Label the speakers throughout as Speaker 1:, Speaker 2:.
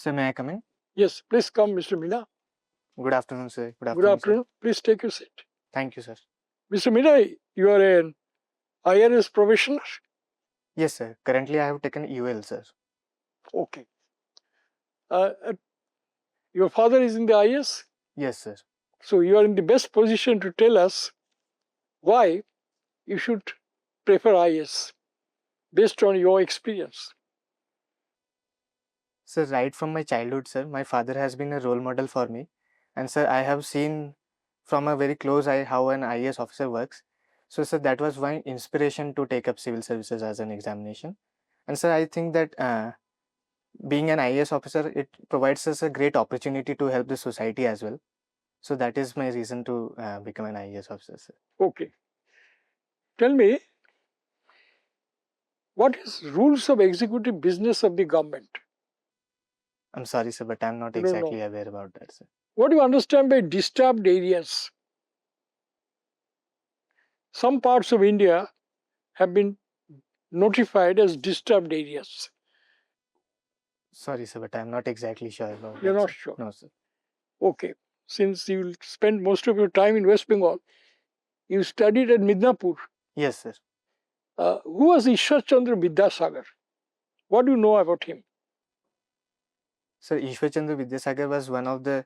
Speaker 1: Sir, may I come in?
Speaker 2: Yes, please come, Mr. Meena.
Speaker 1: Good afternoon, sir.
Speaker 2: Good afternoon. Please take your seat.
Speaker 1: Thank you, sir.
Speaker 2: Mr. Meena, you are an IRS professional?
Speaker 1: Yes, sir. Currently, I have taken UL, sir.
Speaker 2: Okay. Your father is in the IAS?
Speaker 1: Yes, sir.
Speaker 2: So you are in the best position to tell us why you should prefer IAS based on your experience.
Speaker 1: Sir, right from my childhood, sir, my father has been a role model for me. And, sir, I have seen from a very close eye how an IAS officer works. So, sir, that was my inspiration to take up civil services as an examination. And, sir, I think that being an IAS officer, it provides us a great opportunity to help the society as well. So, that is my reason to become an IAS officer, sir.
Speaker 2: Okay. Tell me, what is rules of executive business of the government?
Speaker 1: I'm sorry, sir, but I'm not
Speaker 2: No,
Speaker 1: exactly
Speaker 2: no.
Speaker 1: aware about that, sir.
Speaker 2: What do you understand by disturbed areas? Some parts of India have been notified as disturbed areas.
Speaker 1: Sorry, sir, but I'm not exactly sure about
Speaker 2: You're
Speaker 1: that,
Speaker 2: not
Speaker 1: sir.
Speaker 2: sure?
Speaker 1: No, sir.
Speaker 2: Okay. Since you spend most of your time in West Bengal, you studied at Midnapur.
Speaker 1: Yes, sir.
Speaker 2: Who was Ishwar Chandra Vidyasagar? What do you know about him?
Speaker 1: Sir, Ishwar Chandra Vidyasagar was one of the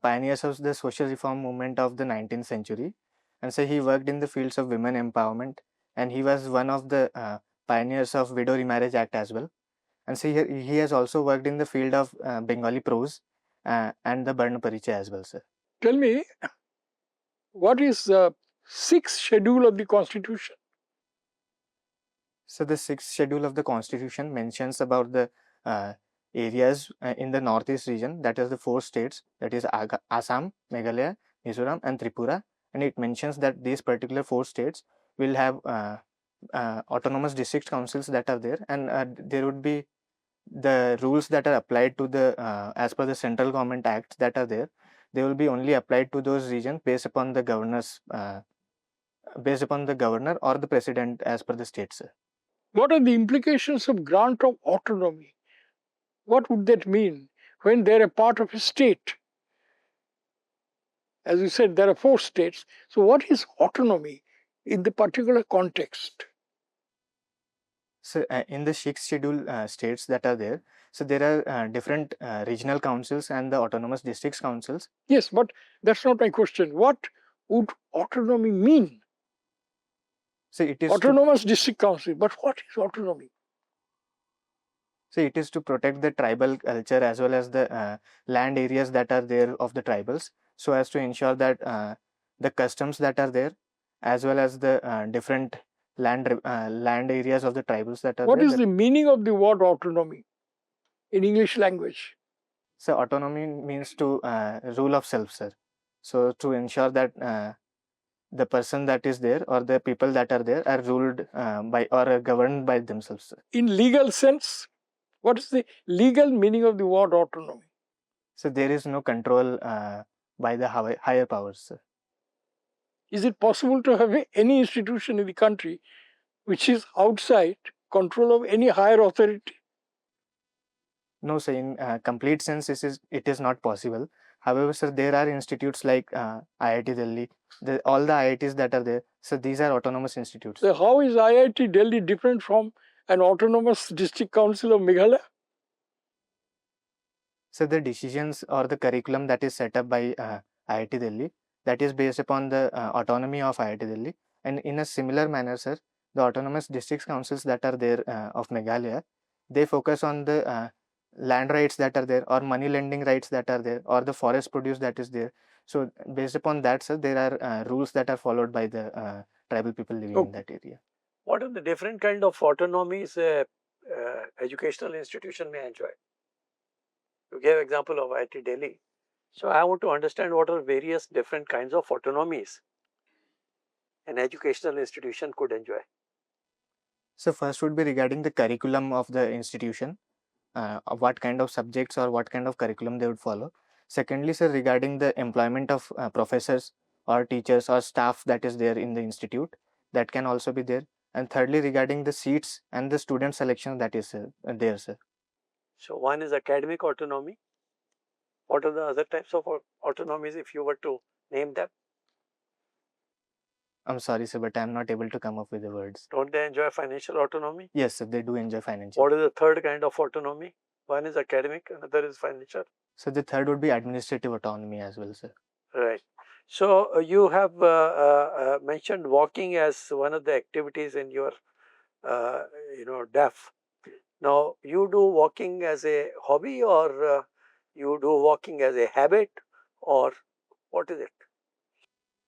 Speaker 1: pioneers of the social reform movement of the 19th century. And so he worked in the fields of women empowerment, and he was one of the pioneers of Widow Remarriage Act as well. And so he has also worked in the field of Bengali prose and the Barna Parichaya as well, sir.
Speaker 2: Tell me, what is the sixth schedule of the Constitution?
Speaker 1: So the sixth schedule of the Constitution mentions about the areas in the northeast region, that is the 4 states, that is Assam, Meghalaya, Mizoram and Tripura, and it mentions that these particular 4 states will have autonomous district councils that are there, and there would be the rules that are applied to the as per the central government acts that are there. They will be only applied to those regions based upon the governor or the president as per the state, sir.
Speaker 2: What are the implications of grant of autonomy? What would that mean when they're a part of a state? As you said, there are 4 states. So what is autonomy in the particular context?
Speaker 1: So in the 6 schedule states that are there, so there are different regional councils and the autonomous districts councils.
Speaker 2: Yes, but that's not my question. What would autonomy mean?
Speaker 1: So it is
Speaker 2: autonomous district council, but what is autonomy?
Speaker 1: So it is to protect the tribal culture as well as the land areas that are there of the tribals, so as to ensure that the customs that are there, as well as the different land areas of the tribals that are
Speaker 2: What
Speaker 1: there.
Speaker 2: What is the meaning of the word autonomy in English language?
Speaker 1: So autonomy means to rule of self, sir. So to ensure that the person that is there or the people that are there are ruled by or governed by themselves, sir.
Speaker 2: In legal sense, what is the legal meaning of the word autonomy?
Speaker 1: So there is no control by the higher powers, sir.
Speaker 2: Is it possible to have any institution in the country which is outside control of any higher authority?
Speaker 1: No, sir, in complete sense, it is not possible. However, sir, there are institutes like IIT Delhi, all the IITs that are there. So these are autonomous institutes.
Speaker 2: So how is IIT Delhi different from an autonomous district council of Meghalaya?
Speaker 1: So the decisions or the curriculum that is set up by IIT Delhi, that is based upon the autonomy of IIT Delhi. And in a similar manner, sir, the autonomous district councils that are there of Meghalaya, they focus on the land rights that are there, or money lending rights that are there, or the forest produce that is there. So based upon that, sir, there are rules that are followed by the tribal people living in that area.
Speaker 3: What are the different kind of autonomies educational institution may enjoy? You gave example of IIT Delhi. So I want to understand what are various different kinds of autonomies an educational institution could enjoy.
Speaker 1: So first would be regarding the curriculum of the institution. What kind of subjects or what kind of curriculum they would follow. Secondly, sir, regarding the employment of professors or teachers or staff that is there in the institute, that can also be there. And thirdly, regarding the seats and the student selection that is there, sir.
Speaker 3: So one is academic autonomy. What are the other types of autonomies if you were to name them?
Speaker 1: I'm sorry, sir, but I'm not able to come up with the words.
Speaker 3: Don't they enjoy financial autonomy?
Speaker 1: Yes, sir, they do enjoy financial.
Speaker 3: What is the third kind of autonomy? One is academic, another is financial.
Speaker 1: So the third would be administrative autonomy as well, sir.
Speaker 3: Right. So you have mentioned walking as one of the activities in your, DAF. Now, you do walking as a hobby, or you do walking as a habit, or what is it?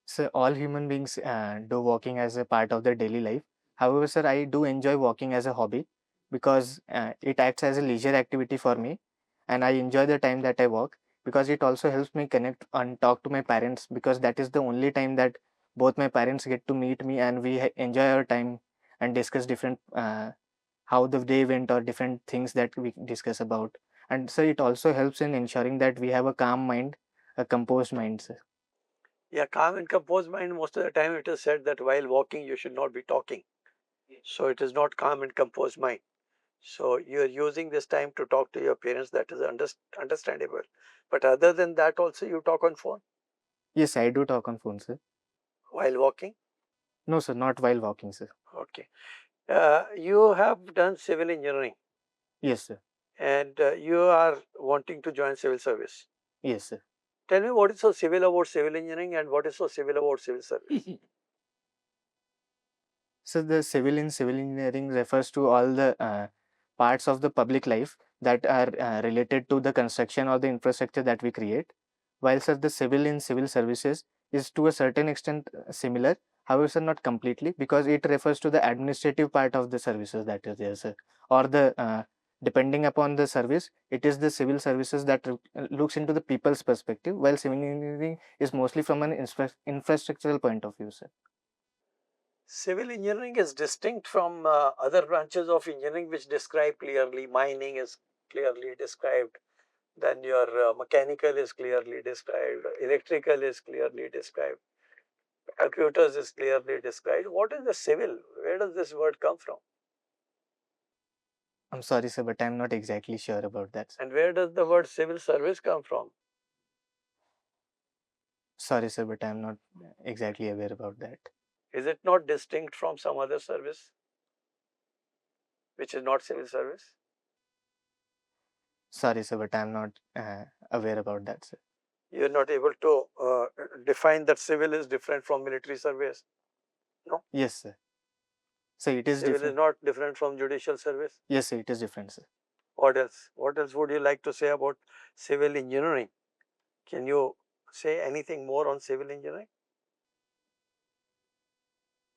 Speaker 1: So all human beings do walking as a part of their daily life. However, sir, I do enjoy walking as a hobby because it acts as a leisure activity for me, and I enjoy the time that I walk because it also helps me connect and talk to my parents, because that is the only time that both my parents get to meet me and we enjoy our time and discuss different how the day went or different things that we discuss about. And so it also helps in ensuring that we have a calm mind, a composed mind, sir.
Speaker 3: Yeah, calm and composed mind, most of the time it is said that while walking you should not be talking. So it is not calm and composed mind. So you are using this time to talk to your parents, that is understandable. But other than that also you talk on phone
Speaker 1: Yes, I do talk on phone, sir.
Speaker 3: while walking?
Speaker 1: No, sir, not while walking, sir.
Speaker 3: Okay. You have done civil engineering
Speaker 1: Yes, sir.
Speaker 3: and you are wanting to join civil service.
Speaker 1: Yes, sir.
Speaker 3: Tell me what is so civil about civil engineering and what is so civil about civil service?
Speaker 1: So the civil in civil engineering refers to all the parts of the public life that are related to the construction or the infrastructure that we create. While, sir, the civil in civil services is to a certain extent similar, however, sir, not completely, because it refers to the administrative part of the services that is there, sir, or the depending upon the service, it is the civil services that looks into the people's perspective, while civil engineering is mostly from an infrastructural point of view, sir.
Speaker 3: Civil engineering is distinct from other branches of engineering which describe clearly. Mining is clearly described, then your mechanical is clearly described, electrical is clearly described, computers is clearly described. What is the civil? Where does this word come from?
Speaker 1: I'm sorry, sir, but I'm not exactly sure about that, sir.
Speaker 3: And where does the word civil service come from?
Speaker 1: Sorry, sir, but I'm not exactly aware about that.
Speaker 3: Is it not distinct from some other service which is not civil service?
Speaker 1: Sorry, sir, but I'm not aware about that, sir.
Speaker 3: You are not able to define that civil is different from military service. No?
Speaker 1: Yes, sir. So it is
Speaker 3: Civil is
Speaker 1: different.
Speaker 3: not different from judicial service.
Speaker 1: Yes, sir, it is different, sir.
Speaker 3: What else? What else would you like to say about civil engineering? Can you say anything more on civil engineering?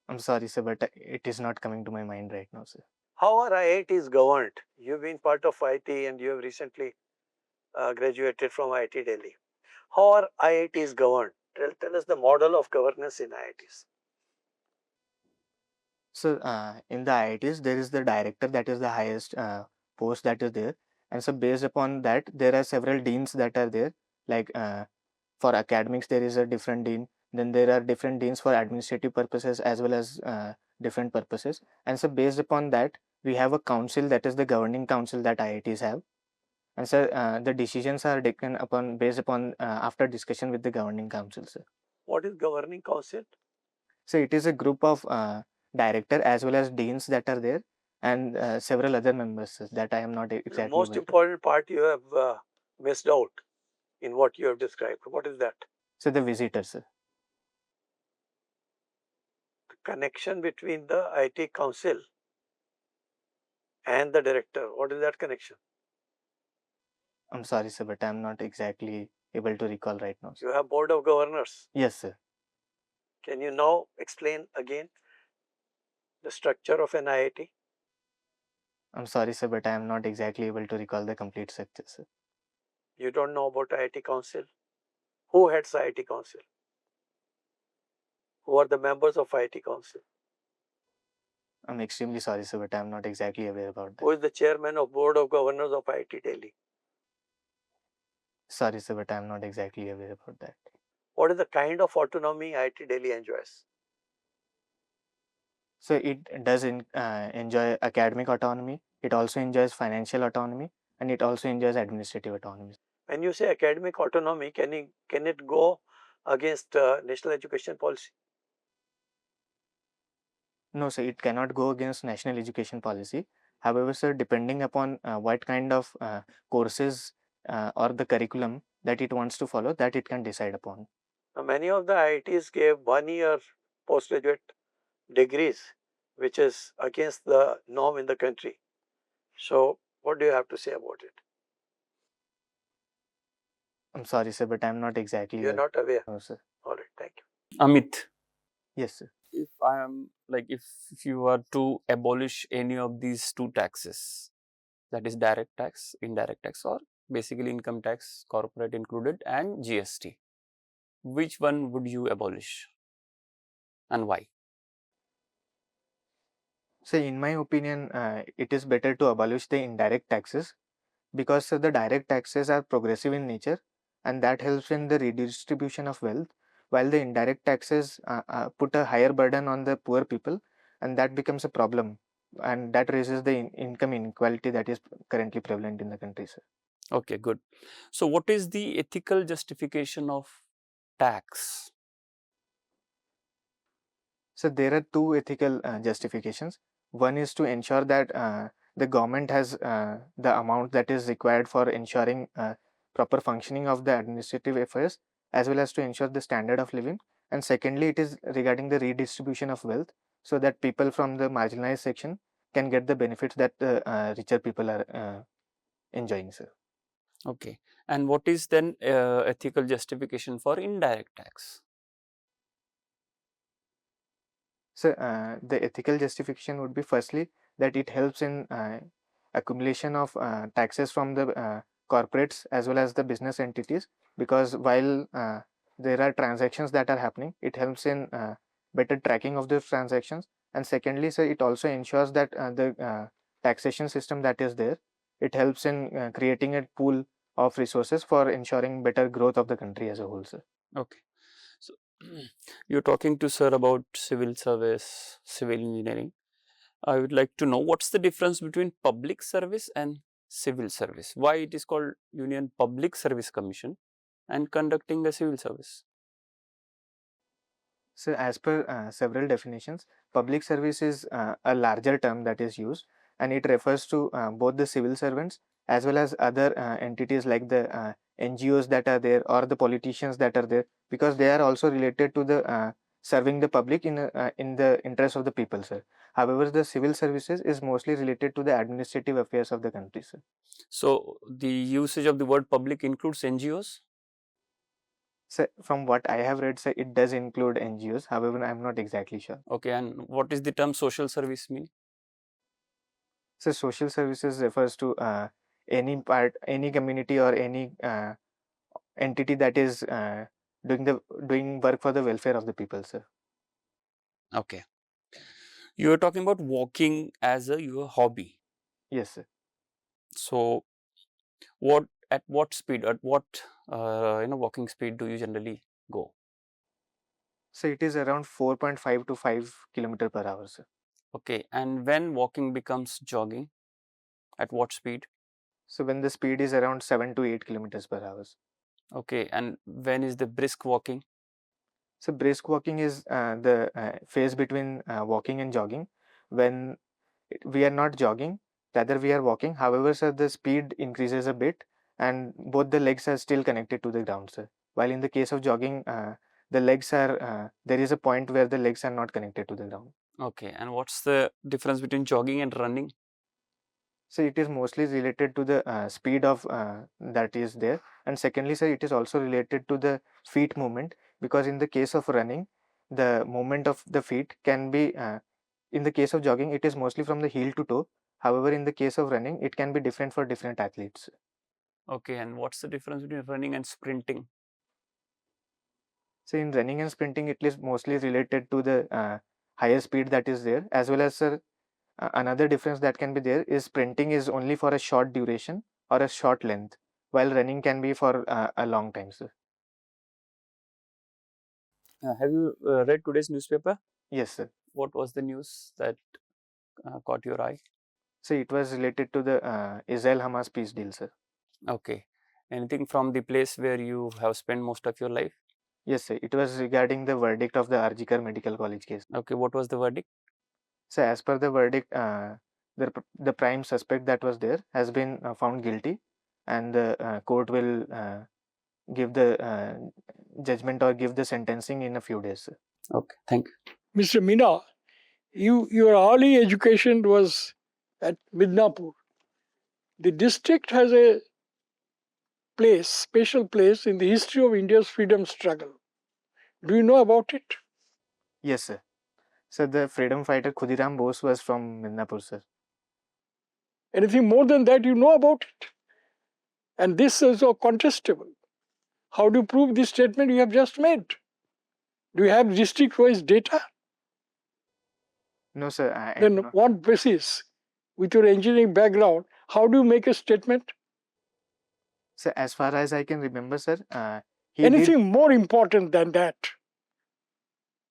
Speaker 1: I'm sorry, sir, but it is not coming to my mind right now, sir.
Speaker 3: How are IITs governed? You've been part of IIT and you have recently graduated from IIT Delhi. How are IITs governed? Tell us the model of governance in IITs.
Speaker 1: So in the IITs, there is the director, that is the highest post that is there. And so based upon that, there are several deans that are there. Like for academics, there is a different dean. Then there are different deans for administrative purposes as well as different purposes. And so based upon that, we have a council, that is the governing council that IITs have. And so the decisions are taken upon based upon after discussion with the governing council, sir.
Speaker 3: What is governing council?
Speaker 1: So it is a group of director as well as deans that are there, and several other members, sir, that I am not exactly
Speaker 3: The most
Speaker 1: aware of.
Speaker 3: important part you have missed out in what you have described. What is that?
Speaker 1: So the visitors, sir.
Speaker 3: The connection between the IT council and the director. What is that connection?
Speaker 1: I'm sorry, sir, but I'm not exactly able to recall right now, sir.
Speaker 3: You have board of governors.
Speaker 1: Yes, sir.
Speaker 3: Can you now explain again the structure of an IIT?
Speaker 1: I'm sorry, sir, but I am not exactly able to recall the complete structure, sir.
Speaker 3: You don't know about IIT council? Who heads IIT council? Who are the members of IIT council?
Speaker 1: I'm extremely sorry, sir, but I'm not exactly aware about that.
Speaker 3: Who is the chairman of board of governors of IIT Delhi?
Speaker 1: Sorry, sir, but I'm not exactly aware about that.
Speaker 3: What is the kind of autonomy IIT Delhi enjoys?
Speaker 1: So it does enjoy academic autonomy. It also enjoys financial autonomy, and it also enjoys administrative autonomy.
Speaker 3: When you say academic autonomy, can it go against national education policy?
Speaker 1: No, sir, it cannot go against national education policy. However, sir, depending upon what kind of courses or the curriculum that it wants to follow, that it can decide upon.
Speaker 3: Now, many of the IITs gave 1-year postgraduate degrees, which is against the norm in the country. So, what do you have to say about it?
Speaker 1: I'm sorry, sir, but I'm not exactly.
Speaker 3: You're not aware.
Speaker 1: No, sir.
Speaker 3: All right, thank you.
Speaker 2: Amit,
Speaker 1: Yes, sir.
Speaker 2: if I am like, if you were to abolish any of these two taxes, that is direct tax, indirect tax, or basically income tax, corporate included, and GST, which one would you abolish and why?
Speaker 1: So, in my opinion, it is better to abolish the indirect taxes because the direct taxes are progressive in nature and that helps in the redistribution of wealth, while the indirect taxes put a higher burden on the poor people, and that becomes a problem, and that raises the income inequality that is currently prevalent in the country, sir.
Speaker 2: Okay, good. So, what is the ethical justification of tax?
Speaker 1: So there are two ethical justifications. One is to ensure that the government has the amount that is required for ensuring proper functioning of the administrative affairs, as well as to ensure the standard of living. And secondly, it is regarding the redistribution of wealth, so that people from the marginalized section can get the benefits that the richer people are enjoying, sir.
Speaker 2: Okay, and what is then ethical justification for indirect tax?
Speaker 1: So the ethical justification would be firstly that it helps in accumulation of taxes from the corporates as well as the business entities, because while there are transactions that are happening, it helps in better tracking of those transactions. And secondly, so it also ensures that the taxation system that is there, it helps in creating a pool of resources for ensuring better growth of the country as a whole, sir.
Speaker 2: Okay, so you're talking to sir about civil service, civil engineering. I would like to know what's the difference between public service and civil service. Why it is called Union Public Service Commission and conducting a civil service.
Speaker 1: So, as per several definitions, public service is a larger term that is used, and it refers to both the civil servants as well as other entities like the NGOs that are there or the politicians that are there, because they are also related to the serving the public in the interest of the people, sir. However, the civil services is mostly related to the administrative affairs of the country, sir.
Speaker 2: So, the usage of the word public includes NGOs?
Speaker 1: So, from what I have read, sir, it does include NGOs. However, I am not exactly sure.
Speaker 2: Okay, and what is the term social service mean?
Speaker 1: So social services refers to any part, any community or any entity that is doing work for the welfare of the people, sir.
Speaker 2: Okay. You are talking about walking as a your hobby.
Speaker 1: Yes, sir.
Speaker 2: So, what at what speed, at what walking speed do you generally go?
Speaker 1: So it is around 4.5 to 5 km per hour, sir.
Speaker 2: Okay, and when walking becomes jogging, at what speed?
Speaker 1: So when the speed is around 7 to 8 km per hour.
Speaker 2: Okay, and when is the brisk walking?
Speaker 1: So brisk walking is the phase between walking and jogging. When we are not jogging, rather we are walking. However, sir, the speed increases a bit, and both the legs are still connected to the ground, sir. While in the case of jogging, the legs are there is a point where the legs are not connected to the ground.
Speaker 2: Okay, and what's the difference between jogging and running?
Speaker 1: So it is mostly related to the speed of that is there, and secondly, sir, it is also related to the feet movement, because in the case of running, the movement of the feet can be in the case of jogging, it is mostly from the heel to toe. However, in the case of running, it can be different for different athletes.
Speaker 2: Okay, and what's the difference between running and sprinting?
Speaker 1: So in running and sprinting, it is mostly related to the higher speed that is there, as well as, sir, another difference that can be there is sprinting is only for a short duration or a short length, while running can be for a long time, sir.
Speaker 2: Have you read today's newspaper?
Speaker 1: Yes, sir.
Speaker 2: What was the news that caught your eye?
Speaker 1: So it was related to the Israel-Hamas peace deal, sir.
Speaker 2: Okay. Anything from the place where you have spent most of your life?
Speaker 1: Yes, sir. It was regarding the verdict of the Arjikar Medical College case.
Speaker 2: Okay. What was the verdict?
Speaker 1: So as per the verdict, the prime suspect that was there has been found guilty, and the court will give the judgment or give the sentencing in a few days, sir.
Speaker 2: Okay. Thank you.
Speaker 3: Mr. Meena, your early education was at Midnapur. The district has a special place in the history of India's freedom struggle. Do you know about it?
Speaker 1: Yes, sir. So the freedom fighter Khudiram Bose was from Midnapur, sir.
Speaker 3: Anything more than that you know about it? And this is also contestable. How do you prove this statement you have just made? Do you have district-wise data?
Speaker 1: No, sir. I
Speaker 3: Then
Speaker 1: not.
Speaker 3: what basis? With your engineering background, how do you make a statement?
Speaker 1: So as far as I can remember, sir,
Speaker 3: Anything more important than that,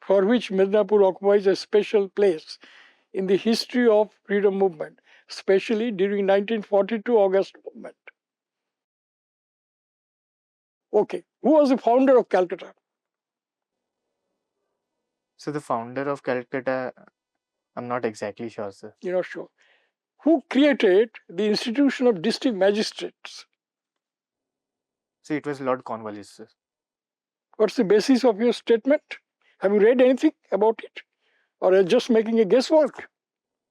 Speaker 3: for which Midnapur occupies a special place in the history of freedom movement, especially during 1942 August movement. Okay, who was the founder of Calcutta?
Speaker 1: So the founder of Calcutta, I'm not exactly sure, sir.
Speaker 3: You're not sure. Who created the institution of district magistrates?
Speaker 1: So it was Lord Cornwallis, sir.
Speaker 3: What's the basis of your statement? Have you read anything about it? Or are you just making a guesswork?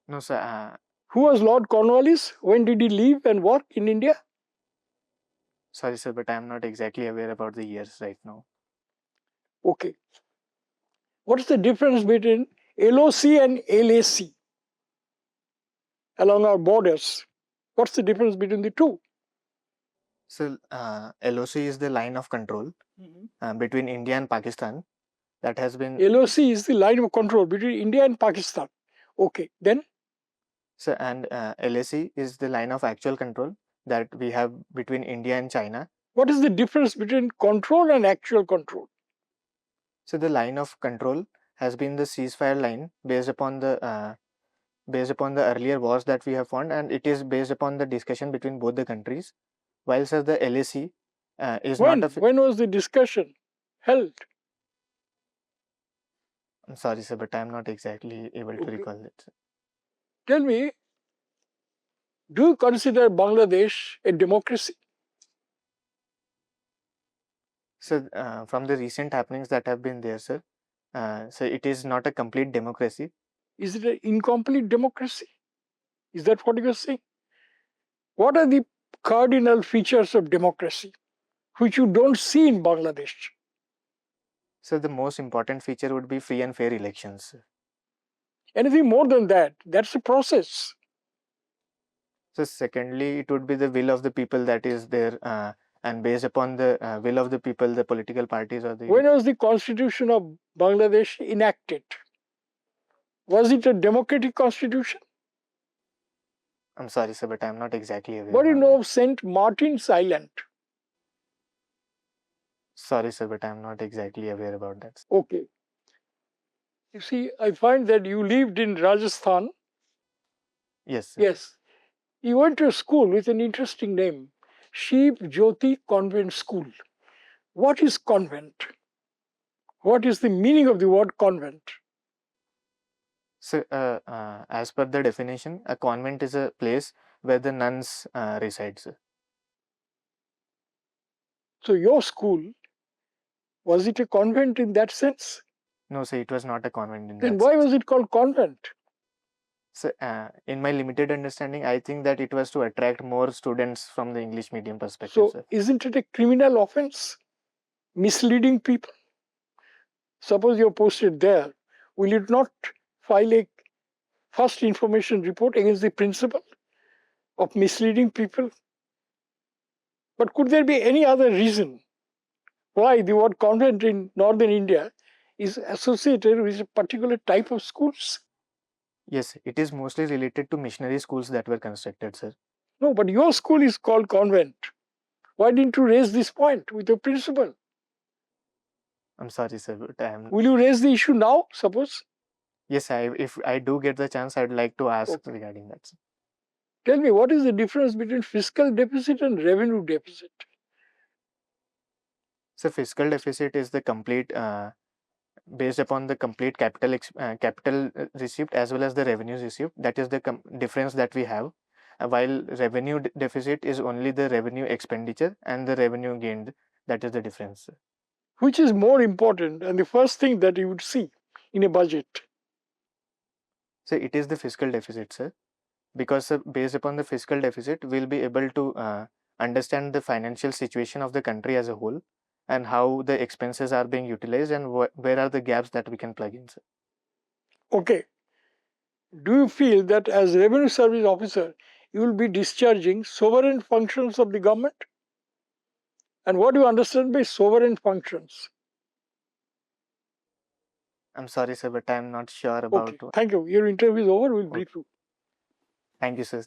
Speaker 1: No, sir.
Speaker 3: Who was Lord Cornwallis? When did he live and work in India?
Speaker 1: Sorry, sir, but I'm not exactly aware about the years right now.
Speaker 3: Okay. What's the difference between LOC and LAC along our borders? What's the difference between the two?
Speaker 1: So LOC is the line of control between India and Pakistan. That has been.
Speaker 3: LOC is the line of control between India and Pakistan. Okay, then?
Speaker 1: So and LAC is the line of actual control that we have between India and China.
Speaker 3: What is the difference between control and actual control?
Speaker 1: So the line of control has been the ceasefire line based upon the earlier wars that we have found, and it is based upon the discussion between both the countries. While sir, the LAC is
Speaker 3: when?
Speaker 1: not a.
Speaker 3: When was the discussion held?
Speaker 1: I'm sorry, sir, but I'm not exactly able to recall it. Sir.
Speaker 3: Tell me, do you consider Bangladesh a democracy?
Speaker 1: So from the recent happenings that have been there, sir, so it is not a complete democracy.
Speaker 3: Is it an incomplete democracy? Is that what you are saying? What are the cardinal features of democracy which you don't see in Bangladesh?
Speaker 1: So the most important feature would be free and fair elections. Sir.
Speaker 3: Anything more than that, that's a process.
Speaker 1: So secondly, it would be the will of the people that is there, and based upon the will of the people, the political parties or the.
Speaker 3: When was the constitution of Bangladesh enacted? Was it a democratic constitution?
Speaker 1: I'm sorry, sir, but I'm not exactly aware.
Speaker 3: What do you know of St. Martin's Island?
Speaker 1: Sorry, sir, but I'm not exactly aware about that. Sir.
Speaker 3: Okay. You see, I find that you lived in Rajasthan.
Speaker 1: Yes, sir.
Speaker 3: Yes. You went to a school with an interesting name, Shiv Jyoti Convent School. What is convent? What is the meaning of the word convent?
Speaker 1: So, as per the definition, a convent is a place where the nuns reside, sir.
Speaker 3: So, your school, was it a convent in that sense?
Speaker 1: No, sir, it was not a convent in that
Speaker 3: Then why
Speaker 1: sense.
Speaker 3: was it called convent?
Speaker 1: So, in my limited understanding, I think that it was to attract more students from the English medium perspective,
Speaker 3: So,
Speaker 1: sir.
Speaker 3: isn't it a criminal offense? Misleading people? Suppose you're posted there, will you not file a first information report against the principal of misleading people? But could there be any other reason why the word convent in northern India is associated with a particular type of schools?
Speaker 1: Yes, it is mostly related to missionary schools that were constructed, sir.
Speaker 3: No, but your school is called convent. Why didn't you raise this point with your principal?
Speaker 1: I'm sorry, sir, but
Speaker 3: Will you raise the issue now, suppose?
Speaker 1: Yes, if I do get the chance, I'd like to ask regarding that, sir.
Speaker 4: Tell me, what is the difference between fiscal deficit and revenue deficit?
Speaker 1: So fiscal deficit is the complete based upon the complete capital received as well as the revenues received. That is the difference that we have. While revenue deficit is only the revenue expenditure and the revenue gained. That is the difference.
Speaker 4: Which is more important and the first thing that you would see in a budget?
Speaker 1: So it is the fiscal deficit, sir, because based upon the fiscal deficit, we'll be able to understand the financial situation of the country as a whole and how the expenses are being utilized and where are the gaps that we can plug in, sir.
Speaker 4: Okay. Do you feel that as revenue service officer, you will be discharging sovereign functions of the government? And what do you understand by sovereign functions?
Speaker 1: I'm sorry, sir, but I'm not sure about.
Speaker 4: Okay, thank you. Your interview is over. We'll
Speaker 1: Okay.
Speaker 4: brief you.
Speaker 1: Thank you, sir.